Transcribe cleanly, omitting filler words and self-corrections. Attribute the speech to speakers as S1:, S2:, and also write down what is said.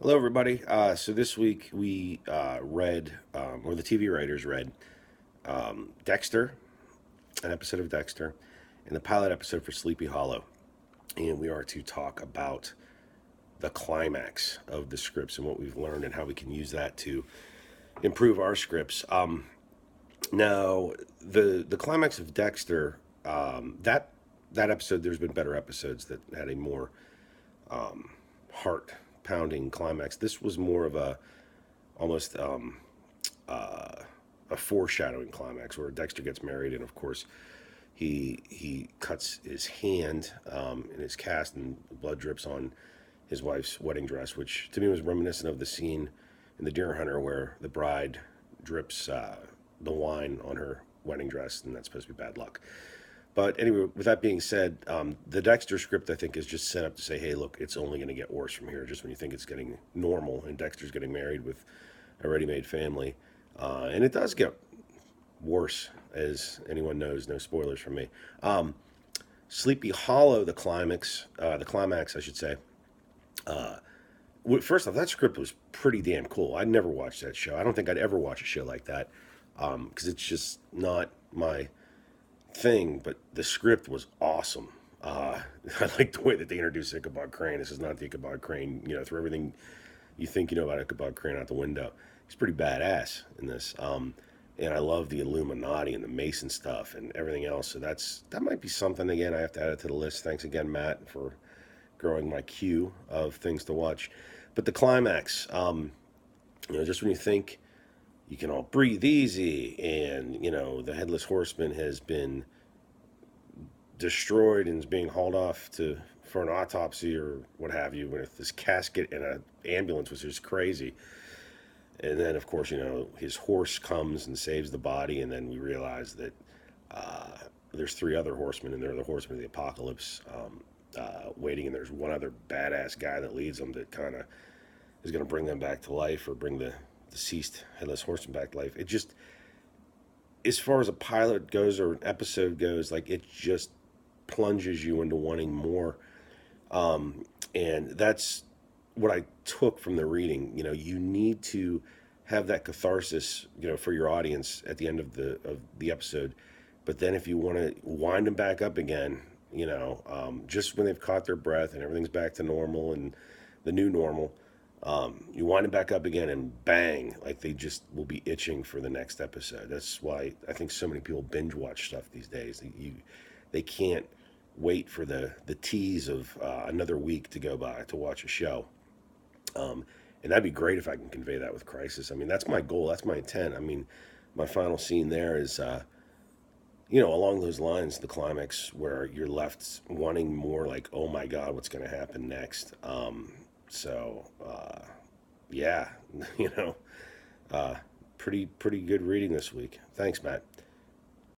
S1: Hello, everybody. So this week we read, or the TV writers read, Dexter, an episode of Dexter, and the pilot episode for Sleepy Hollow. And we are to talk about the climax of the scripts and what we've learned and how we can use that to improve our scripts. Now, the climax of Dexter, that episode, there's been better episodes that had a more heart pounding climax. This was more of a almost a foreshadowing climax where Dexter gets married, and of course he cuts his hand in his cast, and blood drips on his wife's wedding dress, which to me was reminiscent of the scene in The Deer Hunter where the bride drips the wine on her wedding dress, and that's supposed to be bad luck. But anyway, with that being said, the Dexter script I think is just set up to say, hey, look, it's only going to get worse from here. Just when you think it's getting normal, and Dexter's getting married with a ready-made family, and it does get worse, as anyone knows. No spoilers from me. Sleepy Hollow, the climax, I should say. First off, that script was pretty damn cool. I'd never watched that show. I don't think I'd ever watch a show like that because it's just not my thing, but the script was awesome. I like the way that they introduced Ichabod Crane. This is not the Ichabod Crane, throw everything you think you know about Ichabod Crane out the window. He's pretty badass in this. And I love the Illuminati and the Mason stuff and everything else. So that might be something again. I have to add it to the list. Thanks again, Matt, for growing my queue of things to watch. But the climax, just when you think you can all breathe easy, and the headless horseman has been destroyed and is being hauled off to for an autopsy or what have you, with this casket and an ambulance, which is crazy. And then, of course, his horse comes and saves the body, and then we realize that there's three other horsemen, and they're the horsemen of the apocalypse, waiting, and there's one other badass guy that leads them that kind of is going to bring them back to life, or bring the deceased headless horseman back to life. It just, as far as a pilot goes or an episode goes, like, it just plunges you into wanting more. And that's what I took from the reading. You need to have that catharsis, for your audience at the end of the episode. But then if you want to wind them back up again, just when they've caught their breath and everything's back to normal and the new normal, you wind them back up again and bang, like they just will be itching for the next episode. That's why I think so many people binge watch stuff these days. They can't wait for the tease of another week to go by to watch a show. And that'd be great if I can convey that with Crisis. I mean, that's my goal. That's my intent. I mean, my final scene there is, along those lines, the climax where you're left wanting more, like, oh my God, what's going to happen next? Yeah, you know, pretty good reading this week. Thanks, Matt.